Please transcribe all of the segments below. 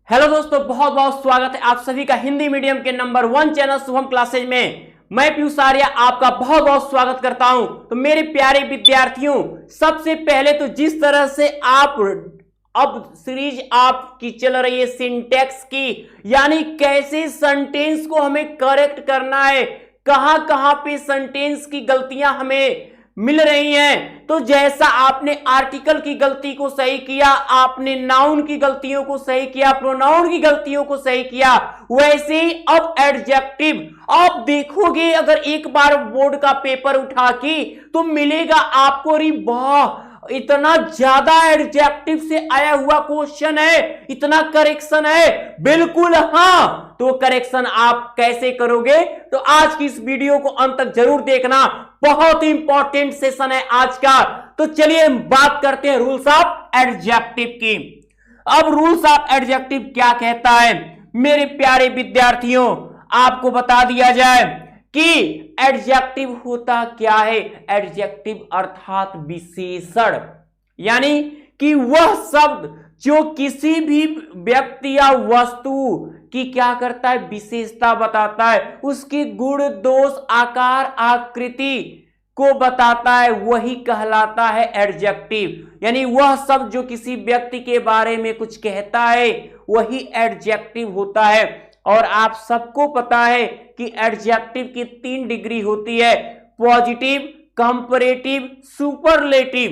Hello दोस्तों, बहुत बहुत स्वागत है आप सभी का हिंदी मीडियम के नंबर 1 चैनल शुभम क्लासेज में। मैं पीयूष आर्या आपका बहुत बहुत स्वागत करता हूं। तो मेरे प्यारे विद्यार्थियों, सबसे पहले तो जिस तरह से आप अब सीरीज आपकी चल रही है सिंटैक्स की, यानी कैसे सेंटेंस को हमें करेक्ट करना है, कहां कहां पे सेंटेंस की गलतियां हमें मिल रही हैं। तो जैसा आपने आर्टिकल की गलती को सही किया, आपने नाउन की गलतियों को सही किया, प्रोनाउन की गलतियों को सही किया, वैसे ही अब एडजेक्टिव आप देखोगे अगर एक बार बोर्ड का पेपर उठा के तो मिलेगा आपको, रे वाह इतना ज्यादा एडजेक्टिव से आया हुआ क्वेश्चन है, इतना करेक्शन है। बिल्कुल हाँ, तो करेक्शन आप कैसे करोगे? तो आज की इस वीडियो को अंत तक जरूर देखना, बहुत ही इंपॉर्टेंट सेशन है आज का। तो चलिए बात करते हैं रूल्स ऑफ एडजेक्टिव की। अब रूल्स ऑफ एडजेक्टिव क्या कहता है मेरे प्यारे विद्यार्थियों, आपको बता दिया जाए कि एडजेक्टिव होता क्या है। एडजेक्टिव अर्थात विशेषण, यानी कि वह शब्द जो किसी भी व्यक्ति या वस्तु की क्या करता है, विशेषता बताता है, उसकी गुण दोष आकार आकृति को बताता है, वही कहलाता है एडजेक्टिव। यानी वह शब्द जो किसी व्यक्ति के बारे में कुछ कहता है वही एडजेक्टिव होता है। और आप सबको पता है कि एडजेक्टिव की 3 डिग्री होती है, पॉजिटिव, कंपैरेटिव, सुपरलेटिव।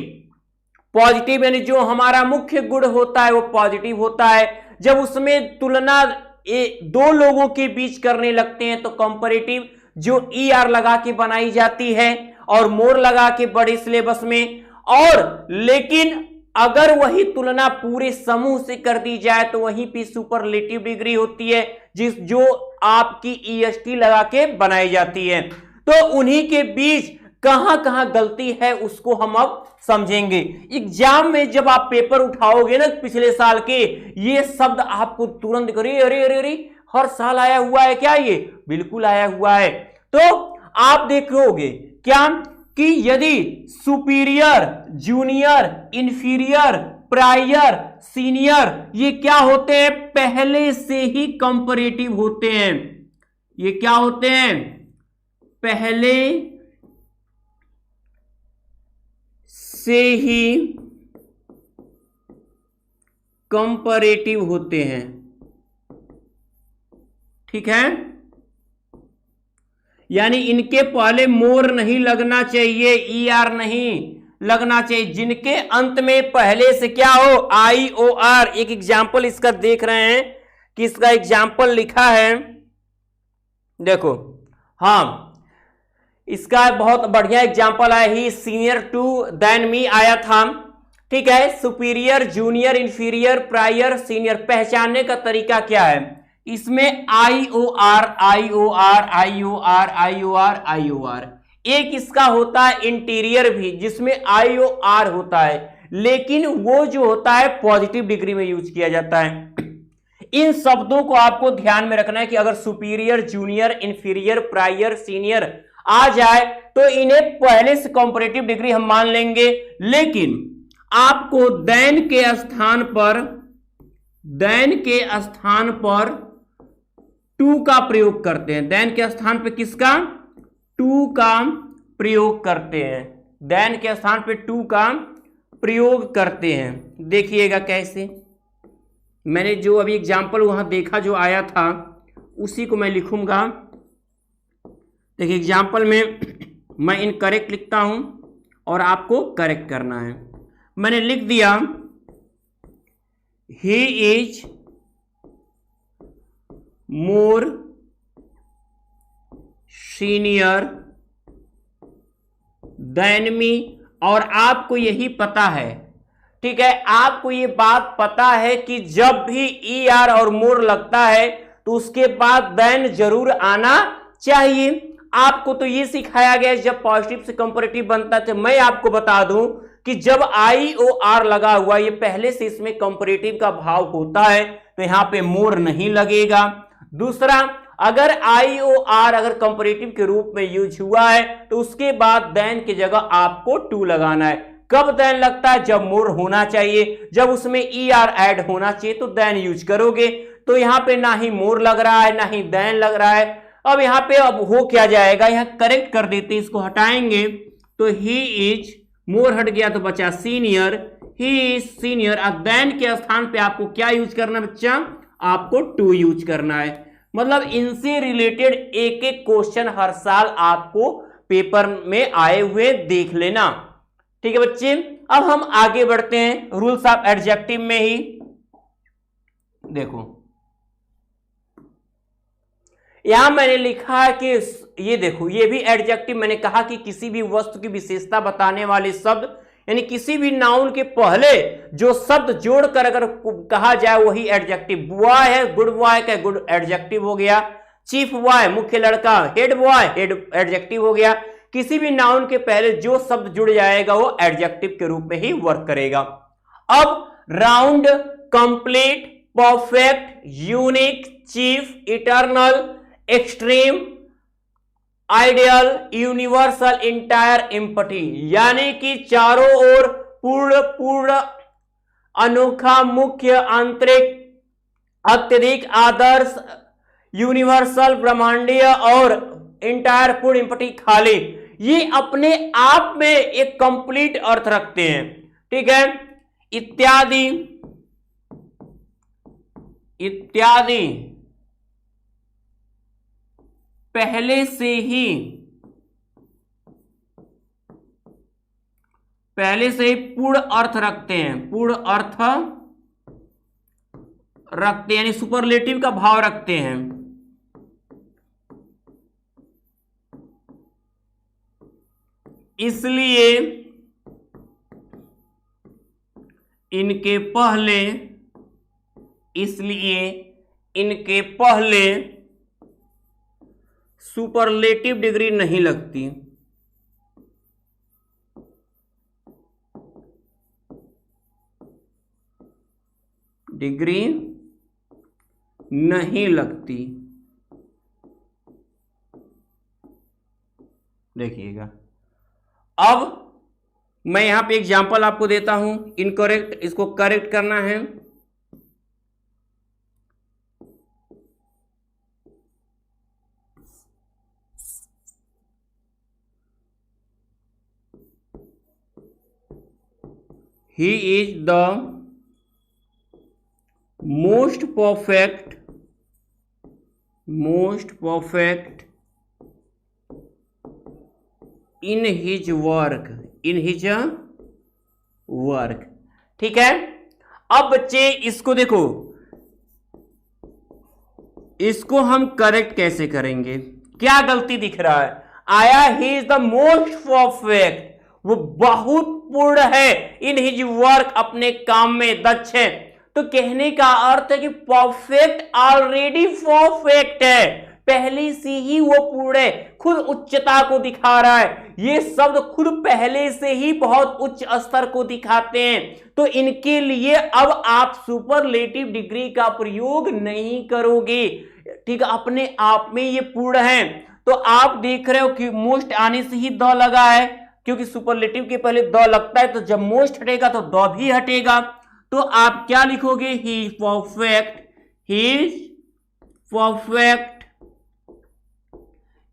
पॉजिटिव यानी जो हमारा मुख्य गुण होता है वो पॉजिटिव होता है, जब उसमें तुलना दो लोगों के बीच करने लगते हैं तो कंपैरेटिव, जो ईआर लगा के बनाई जाती है और मोर लगा के बड़े सिलेबस में। और लेकिन अगर वही तुलना पूरे समूह से कर दी जाए तो वहीं पे सुपरलेटिव डिग्री होती है, जो आपकी ईएसटी लगा के बनाई जाती है। तो उन्हीं के बीच कहां कहां गलती है उसको हम अब समझेंगे। एग्जाम में जब आप पेपर उठाओगे ना पिछले साल के, ये शब्द आपको तुरंत अरे अरे अरे अरे हर साल आया हुआ है क्या? ये बिल्कुल आया हुआ है। तो आप देखोगे क्या कि यदि superior, junior, inferior, prior, senior ये क्या होते हैं, पहले से ही कंपैरेटिव होते हैं। ये क्या होते हैं? पहले से ही कंपैरेटिव होते हैं, ठीक है। यानी इनके पहले मोर नहीं लगना चाहिए, ईआर नहीं लगना चाहिए, जिनके अंत में पहले से क्या हो, आई ओ आर। एक एग्जाम्पल इसका देख रहे हैं कि इसका एग्जाम्पल लिखा है, देखो। हाँ, इसका बहुत बढ़िया एग्जाम्पल है, ही सीनियर टू देन मी आया था, ठीक है। Superior, junior, inferior, prior, senior पहचानने का तरीका क्या है? इसमें आई ओ आर, आई ओ आर, आई ओ आर, आई ओ आर, आई ओ आर। एक इसका होता है इंटीरियर भी, जिसमें आई ओ आर होता है, लेकिन वो जो होता है पॉजिटिव डिग्री में यूज किया जाता है। इन शब्दों को आपको ध्यान में रखना है कि अगर superior, junior, inferior, prior, senior आ जाए तो इन्हें पहले से कंपैरेटिव डिग्री हम मान लेंगे। लेकिन आपको देन के स्थान पर टू का प्रयोग करते हैं। देन के स्थान पे किसका? टू का प्रयोग करते हैं। देन के स्थान पे टू का प्रयोग करते हैं। देखिएगा कैसे, मैंने जो अभी एग्जाम्पल वहां देखा जो आया था उसी को मैं लिखूंगा। देखिए एग्जाम्पल में मैं इनकरेक्ट लिखता हूं और आपको करेक्ट करना है। मैंने लिख दिया he is more senior than me, और आपको यही पता है, ठीक है, आपको ये बात पता है कि जब भी ई आर और मोर लगता है तो उसके बाद देन जरूर आना चाहिए। आपको तो ये सिखाया गया जब पॉजिटिव से कंपैरेटिव बनता है। तो मैं आपको बता दूं कि जब आई ओ आर लगा हुआ, ये पहले से इसमें कंपैरेटिव का भाव होता है तो यहां पे मोर नहीं लगेगा। दूसरा, अगर आई ओ आर अगर कंपैरेटिव के रूप में यूज हुआ है तो उसके बाद देन की जगह आपको टू लगाना है। कब देन लगता है? जब मोर होना चाहिए, जब उसमें ER ऐड होना चाहिए तो देन यूज करोगे। तो यहां पे ना ही मोर लग रहा है ना ही देन लग रहा है। अब यहां पे अब हो क्या जाएगा, यहां करेक्ट कर देते हैं, इसको हटाएंगे तो ही इज, मोर हट गया तो बचा सीनियर, ही इज सीनियर। अब देन के स्थान पे आपको क्या यूज करना है बच्चा? आपको टू यूज करना है। मतलब इनसे रिलेटेड एक एक क्वेश्चन हर साल आपको पेपर में आए हुए देख लेना। ठीक है बच्चे, अब हम आगे बढ़ते हैं रूल्स ऑफ एडजेक्टिव में ही। देखो यहां मैंने लिखा है कि ये देखो, ये भी एडजेक्टिव, मैंने कहा कि किसी भी वस्तु की विशेषता बताने वाले शब्द, यानी किसी भी नाउन के पहले जो शब्द जोड़कर अगर कहा जाए वही एडजेक्टिव। बॉय है, गुड बॉय का गुड एडजेक्टिव हो गया। चीफ बॉय, मुख्य लड़का, हेड बॉय, हेड एडजेक्टिव हो गया। किसी भी नाउन के पहले जो शब्द जुड़ जाएगा वो एडजेक्टिव के रूप में ही वर्क करेगा। अब round, complete, perfect, unique, chief, eternal, extreme, ideal, universal, entire, empty, यानी कि चारों ओर पूर्ण, अनोखा, मुख्य, आंतरिक, अत्यधिक, आदर्श, यूनिवर्सल, ब्रह्मांडीय और इंटायर, पूर्ण, एम्पटी, खाली, ये अपने आप में एक कंप्लीट अर्थ रखते हैं। ठीक है, इत्यादि, इत्यादि पहले से ही पूर्ण अर्थ रखते हैं, पूर्ण अर्थ रखते हैं, यानी सुपरलेटिव का भाव रखते हैं। इसलिए इनके पहले सुपरलेटिव डिग्री नहीं लगती। डिग्री नहीं लगती। देखिएगा, अब मैं यहां पे एग्जांपल आपको देता हूं, इनकरेक्ट, इसको करेक्ट करना है। He is the most perfect in his work। ठीक है, अब बच्चे इसको देखो, इसको हम करेक्ट कैसे करेंगे? क्या गलती दिख रहा है? आया ही इज द मोस्ट परफेक्ट, वो बहुत पूर्ण है, इन हिज वर्क, अपने काम में दक्ष है। तो कहने का अर्थ है कि परफेक्ट ऑलरेडी परफेक्ट है, पहले से ही वो पूर्ण है, खुद उच्चता को दिखा रहा है। ये शब्द खुद पहले से ही बहुत उच्च स्तर को दिखाते हैं, तो इनके लिए अब आप सुपरलेटिव डिग्री का प्रयोग नहीं करोगे। ठीक है, अपने आप में ये पूर्ण है। तो आप देख रहे हो कि मोस्ट आने से ही द लगा है, क्योंकि सुपरलेटिव के पहले द लगता है, तो जब मोस्ट हटेगा तो द भी हटेगा। तो आप क्या लिखोगे? He is perfect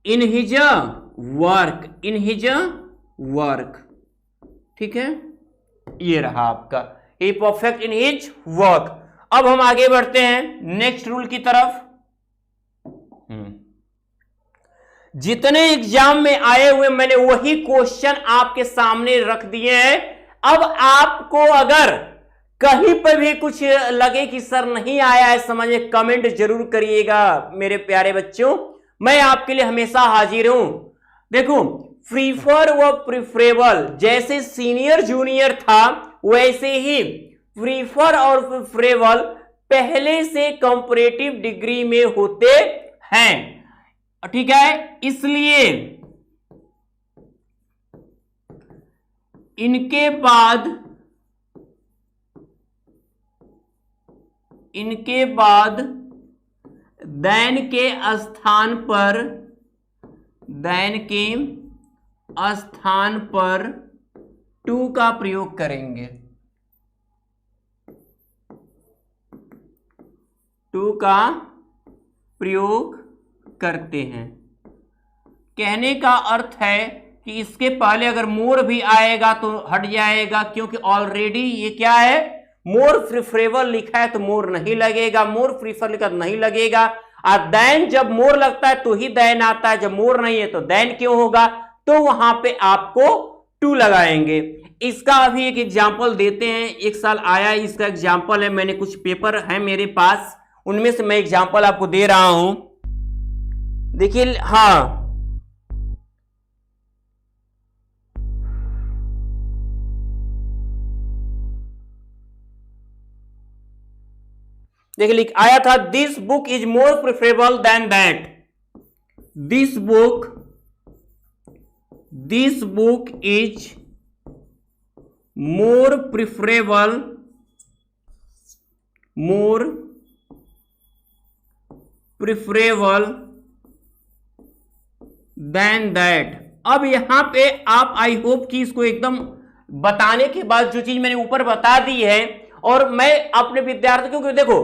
in his work. ठीक है, ये रहा आपका, ही परफेक्ट इन हिज वर्क। अब हम आगे बढ़ते हैं नेक्स्ट रूल की तरफ। जितने एग्जाम में आए हुए मैंने वही क्वेश्चन आपके सामने रख दिए हैं। अब आपको अगर कहीं पर भी कुछ लगे कि सर नहीं आया है समझ में, कमेंट जरूर करिएगा मेरे प्यारे बच्चों, मैं आपके लिए हमेशा हाजिर हूं। देखो, प्रीफर व प्रिफरेबल, जैसे सीनियर जूनियर था वैसे ही प्रीफर और प्रिफरेबल पहले से कंपैरेटिव डिग्री में होते हैं। ठीक है, इसलिए इनके बाद दैन के स्थान पर टू का प्रयोग करेंगे, टू का प्रयोग करते हैं। कहने का अर्थ है कि इसके पहले अगर मोर भी आएगा तो हट जाएगा, क्योंकि ऑलरेडी ये क्या है, मोर प्रिफरेबल लिखा है तो मोर नहीं लगेगा, मोर प्रीफर लिखा तो नहीं लगेगा। और देन जब मोर लगता है तो ही देन आता है, जब मोर नहीं है तो देन क्यों होगा, तो वहां पे आपको टू लगाएंगे। इसका अभी एक एग्जाम्पल देते हैं, एक साल आया इसका एग्जाम्पल है, मैंने कुछ पेपर है मेरे पास, उनमें से मैं एग्जाम्पल आपको दे रहा हूं। देखिए, हाँ देखिए लिख आया था, this book is more preferable than that, this book is more preferable than that. अब यहां पे आप, आई होप कि इसको एकदम बताने के बाद जो चीज मैंने ऊपर बता दी है, और मैं अपने विद्यार्थियों को, देखो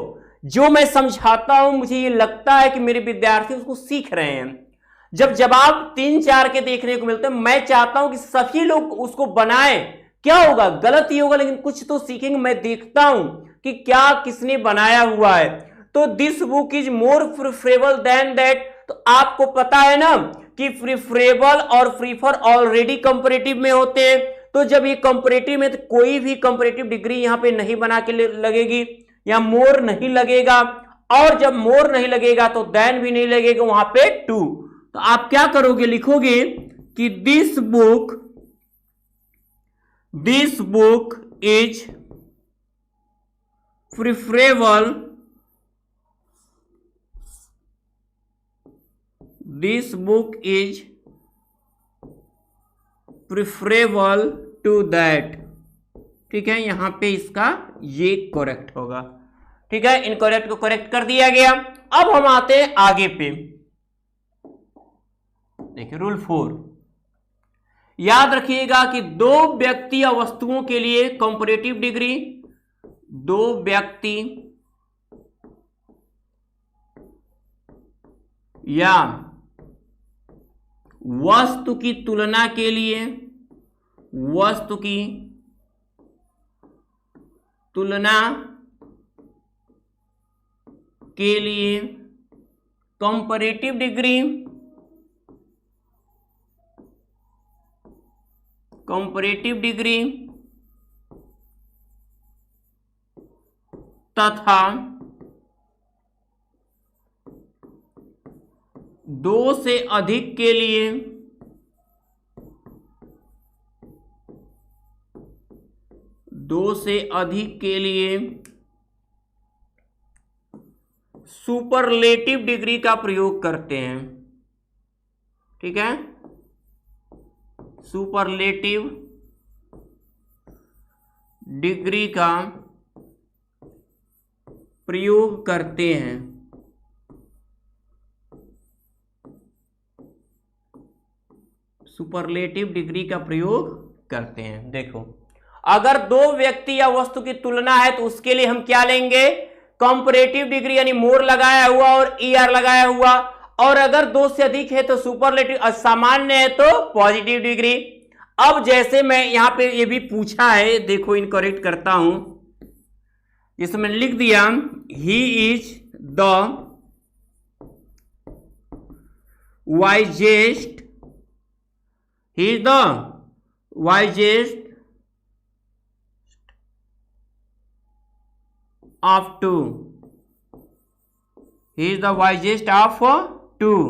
जो मैं समझाता हूं मुझे ये लगता है कि मेरे विद्यार्थी उसको सीख रहे हैं। जब जवाब 3-4 के देखने को मिलते हैं, मैं चाहता हूं कि सभी लोग उसको बनाएं। क्या होगा, गलत ही होगा लेकिन कुछ तो सीखेंगे। मैं देखता हूं कि क्या किसने बनाया हुआ है। तो this book is more preferable than that, तो आपको पता है ना कि प्रेफरेबल और प्रीफर ऑलरेडी कंपैरेटिव में होते हैं। तो जब ये कंपैरेटिव में, तो कोई भी कंपैरेटिव डिग्री यहां पे नहीं बना के लगेगी, या मोर नहीं लगेगा, और जब मोर नहीं लगेगा तो देन भी नहीं लगेगा, वहां पे टू। तो आप क्या करोगे, लिखोगे कि this book is preferable, this book is preferable to that. ठीक है, यहां पे इसका ये करेक्ट होगा। ठीक है, इनकरेक्ट को करेक्ट कर दिया गया। अब हम आते हैं आगे पे। देखिए रूल 4, याद रखिएगा कि दो व्यक्ति या वस्तुओं के लिए कंपैरेटिव डिग्री, दो व्यक्ति या वस्तु की तुलना के लिए, वस्तु की तुलना के लिए कंपैरेटिव डिग्री, तथा दो से अधिक के लिए सुपरलेटिव डिग्री का प्रयोग करते हैं। ठीक है, सुपरलेटिव डिग्री का प्रयोग करते हैं। सुपरलेटिव डिग्री का प्रयोग करते हैं। देखो, अगर दो व्यक्ति या वस्तु की तुलना है तो उसके लिए हम क्या लेंगे, कंपैरेटिव डिग्री, यानी मोर लगाया हुआ और ईआर लगाया हुआ। और अगर दो से अधिक है तो सुपरलेटिव, सामान्य है तो पॉजिटिव डिग्री। अब जैसे मैं यहां पे ये भी पूछा है, देखो इनकरेक्ट करता हूं, जिसमें मैंने लिख दिया ही is the wisest, he is the wisest of two, he is the wisest of two।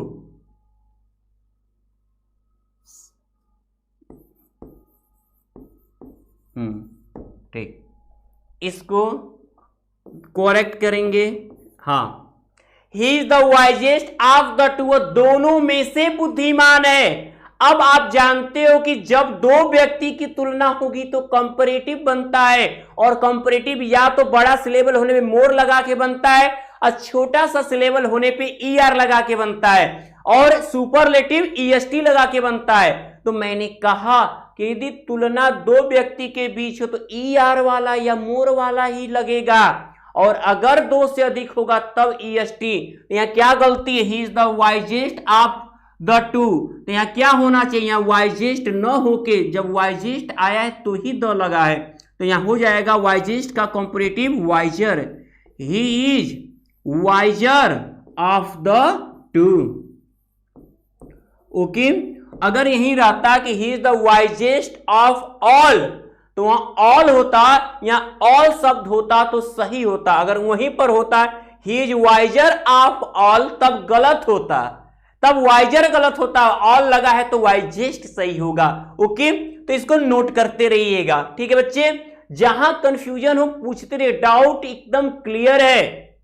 ठीक, इसको करेक्ट करेंगे। हाँ, ही is the wisest of the to, दोनों में से बुद्धिमान है। अब आप जानते हो कि जब दो व्यक्ति की तुलना होगी तो कंपैरेटिव बनता है, और कंपैरेटिव या तो बड़ा सिलेबल होने में मोर लगा के बनता है, और छोटा सा सिलेबल होने पे ईआर लगा के बनता है, और सुपरलेटिव ईएसटी लगा के बनता है। तो मैंने कहा कि यदि तुलना दो व्यक्ति के बीच हो तो ई आर वाला या मोर वाला ही लगेगा, और अगर दो से अधिक होगा तब ई एस टी। यहाँ क्या गलती है, ही is the wisest of the to, तो यहाँ क्या होना चाहिए, यहाँ वाइजेस्ट न होके जब वाइजेस्ट आया है तो ही द लगा है, तो यहाँ हो जाएगा वाइजेस्ट का comparative wiser, he is wiser of the two. Okay, अगर यही रहता कि he is the wisest of all तो वहां ऑल होता या ऑल शब्द होता तो सही होता, अगर वहीं पर होता he is wiser of all तब गलत होता, तब वाइजर गलत होता, ऑल लगा है तो वाइजेस्ट सही होगा। ओके, तो इसको नोट करते रहिएगा, ठीक है बच्चे, जहां कंफ्यूजन हो पूछते रहिए, डाउट एकदम क्लियर है,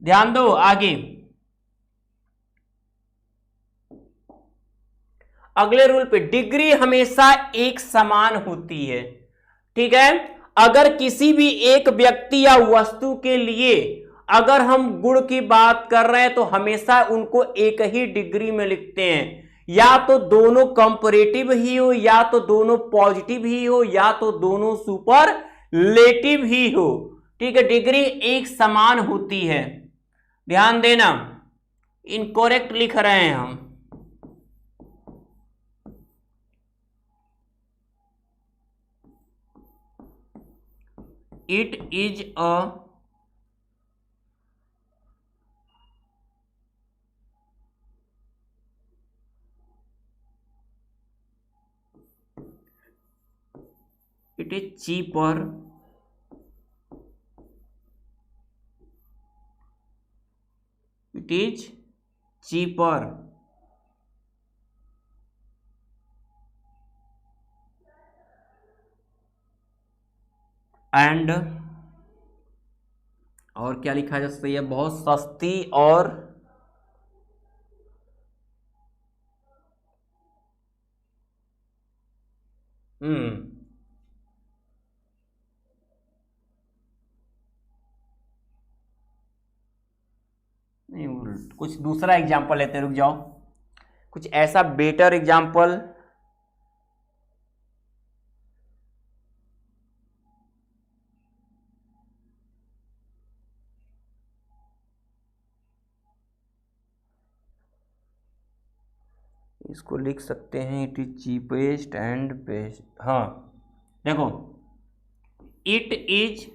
ध्यान दो। आगे अगले रूल पे, डिग्री हमेशा एक समान होती है, ठीक है। अगर किसी भी एक व्यक्ति या वस्तु के लिए अगर हम गुण की बात कर रहे हैं तो हमेशा उनको एक ही डिग्री में लिखते हैं, या तो दोनों कंपैरेटिव ही हो, या तो दोनों पॉजिटिव ही हो, या तो दोनों सुपरलेटिव ही हो, ठीक है। डिग्री एक समान होती है, ध्यान देना, इनकरेक्ट लिख रहे हैं हम। It is a it is cheaper it is cheaper and और क्या लिखा जा सकता है, बहुत सस्ती और नहीं, कुछ दूसरा एग्जांपल लेते हैं, रुक जाओ, कुछ ऐसा बेटर एग्जांपल। इसको लिख सकते हैं, it is cheapest and best. हाँ देखो, it is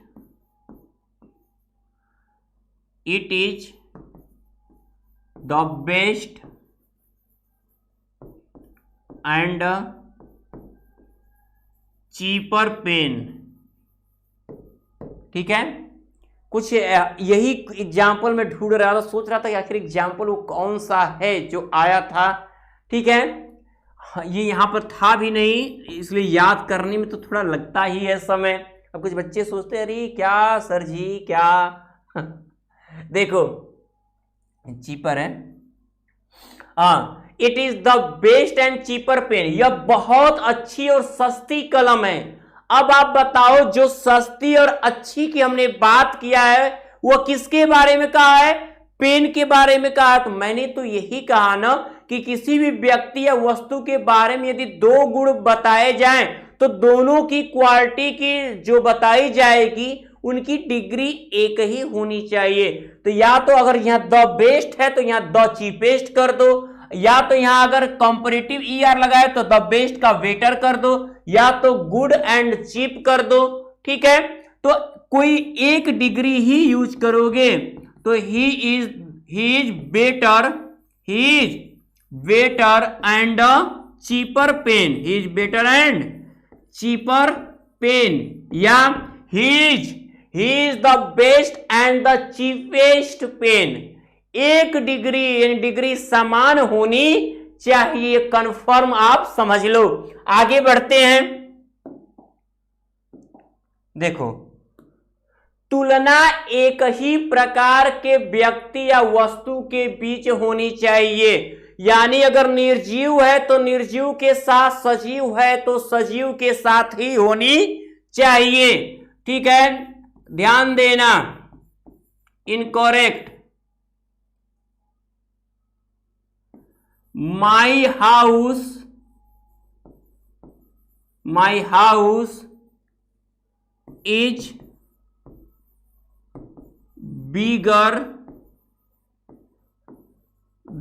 the best and cheaper pen, ठीक है। कुछ यही एग्जाम्पल में ढूंढ रहा था, सोच रहा था कि आखिर एग्जाम्पल वो कौन सा है जो आया था, ठीक है। ये यहां पर था भी नहीं, इसलिए याद करने में तो थोड़ा लगता ही है समय। अब कुछ बच्चे सोचते हैं अरे क्या सर जी क्या देखो चीपर है, हाँ, it is the best and cheaper pen, यह बहुत अच्छी और सस्ती कलम है। अब आप बताओ, जो सस्ती और अच्छी की हमने बात किया है वो किसके बारे में कहा है, पेन के बारे में कहा। तो मैंने तो यही कहा ना कि किसी भी व्यक्ति या वस्तु के बारे में यदि दो गुण बताए जाएं तो दोनों की क्वालिटी की जो बताई जाएगी उनकी डिग्री एक ही होनी चाहिए। तो या तो अगर यहां द बेस्ट है तो यहां द चीपेस्ट कर दो, या तो यहां अगर कंपैरेटिव ई आर लगाए तो द बेस्ट का बेटर कर दो, या तो गुड एंड चीप कर दो, ठीक है। तो कोई एक डिग्री ही यूज करोगे, तो he is better and cheaper pen, he is better and cheaper pen, या he is the best and the cheapest pen. एक डिग्री यानी डिग्री समान होनी चाहिए, कंफर्म आप समझ लो। आगे बढ़ते हैं, देखो, तुलना एक ही प्रकार के व्यक्ति या वस्तु के बीच होनी चाहिए, यानी अगर निर्जीव है तो निर्जीव के साथ, सजीव है तो सजीव के साथ ही होनी चाहिए, ठीक है। ध्यान देना, incorrect. My house my house is bigger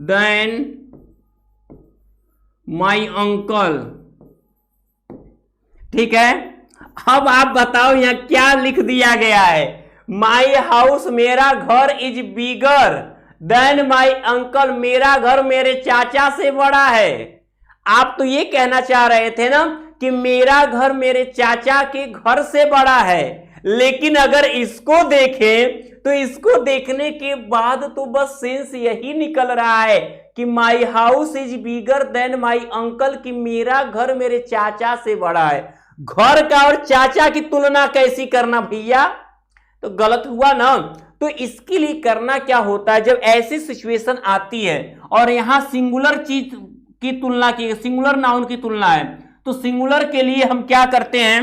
than my uncle. ठीक है, अब आप बताओ यहां क्या लिख दिया गया है। माई हाउस, मेरा घर, is bigger than my uncle, मेरा घर मेरे चाचा से बड़ा है। आप तो ये कहना चाह रहे थे ना कि मेरा घर मेरे चाचा के घर से बड़ा है, लेकिन अगर इसको देखें तो इसको देखने के बाद तो बस सेंस यही निकल रहा है कि my house is bigger than my uncle, कि मेरा घर मेरे चाचा से बड़ा है। घर का और चाचा की तुलना कैसी करना भैया, तो गलत हुआ ना। तो इसके लिए करना क्या होता है, जब ऐसी सिचुएशन आती है और यहां सिंगुलर चीज की तुलना की, सिंगुलर नाउन की तुलना है, तो सिंगुलर के लिए हम क्या करते हैं,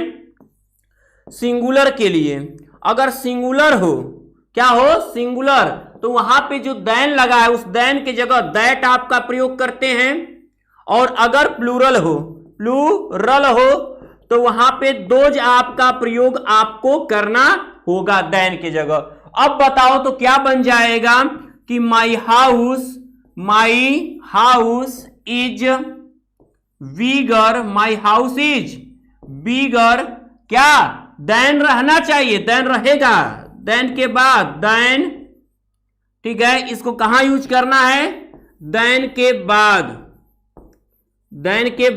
सिंगुलर के लिए अगर सिंगुलर हो, क्या हो सिंगुलर, तो वहां पे जो देन लगा है उस देन की जगह दैट आपका प्रयोग करते हैं। और अगर प्लूरल हो तो वहां पे दोज आपका प्रयोग आपको करना होगा देन की जगह। अब बताओ तो क्या बन जाएगा कि my house is bigger, my house is bigger, क्या देन रहना चाहिए, देन रहेगा, देन के बाद देन, ठीक है, इसको कहां यूज करना है, देन के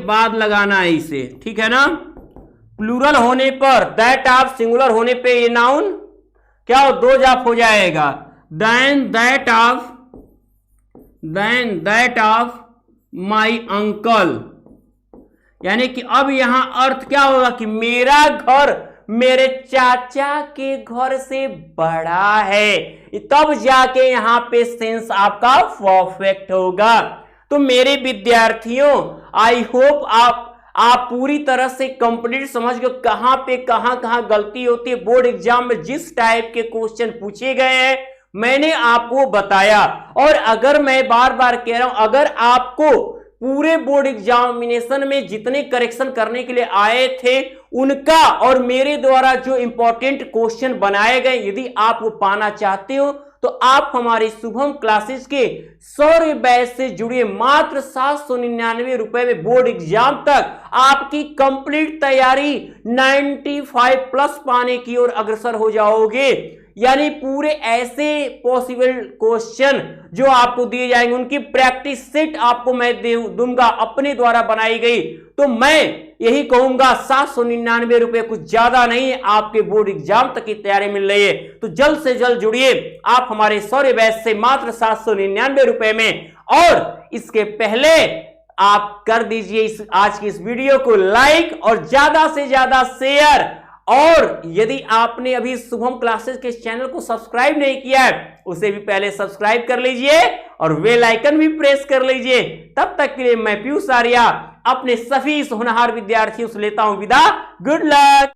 बाद लगाना है इसे, ठीक है ना। प्लूरल होने पर दैट ऑफ, सिंगुलर होने पे ये नाउन क्या हो, दो जाप हो जाएगा, then that of my uncle. यानी कि अब यहां अर्थ क्या होगा कि मेरा घर मेरे चाचा के घर से बड़ा है, तब जाके यहां पे सेंस आपका परफेक्ट होगा। तो मेरे विद्यार्थियों, आई होप आप पूरी तरह से कंप्लीट समझ गए कहां पे कहां गलती होती है। बोर्ड एग्जाम में जिस टाइप के क्वेश्चन पूछे गए हैं मैंने आपको बताया। और अगर मैं बार बार कह रहा हूं, अगर आपको पूरे बोर्ड एग्जामिनेशन में जितने करेक्शन करने के लिए आए थे उनका और मेरे द्वारा जो इंपॉर्टेंट क्वेश्चन बनाए गए, यदि आप वो पाना चाहते हो तो आप हमारे शुभम क्लासेस के 100 बैच से जुड़िए। मात्र 799 रुपए में बोर्ड एग्जाम तक आपकी कंप्लीट तैयारी 95+ पाने की ओर अग्रसर हो जाओगे। यानी पूरे ऐसे पॉसिबल क्वेश्चन जो आपको दिए जाएंगे उनकी प्रैक्टिस सेट आपको मैं दूंगा अपने द्वारा बनाई गई। तो मैं यही कहूंगा 799 रुपए कुछ ज्यादा नहीं है, आपके बोर्ड एग्जाम तक की तैयारी मिल रही है। तो जल्द से जल्द जुड़िए आप हमारे 100 बैच से मात्र 799 रुपए में। और इसके पहले आप कर दीजिए आज की इस वीडियो को लाइक और ज्यादा से ज्यादा शेयर। और यदि आपने अभी शुभम क्लासेस के चैनल को सब्सक्राइब नहीं किया है उसे भी पहले सब्सक्राइब कर लीजिए और बेल आइकन भी प्रेस कर लीजिए। तब तक के लिए मैं पीयूष आर्या अपने सभी होनहार विद्यार्थियों से लेता हूं विदा। Good luck.